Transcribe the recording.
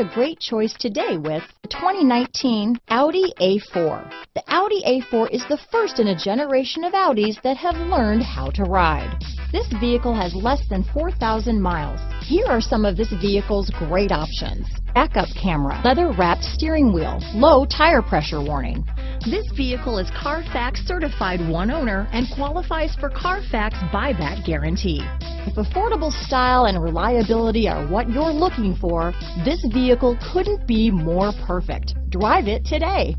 a great choice today with the 2019 Audi A4. The Audi A4 is the first in a generation of Audis that have learned how to ride. This vehicle has less than 4,000 miles. Here are some of this vehicle's great options: backup camera, leather-wrapped steering wheel, low tire pressure warning. This vehicle is Carfax certified one owner and qualifies for Carfax buyback guarantee. If affordable style and reliability are what you're looking for, this vehicle couldn't be more perfect. Drive it today.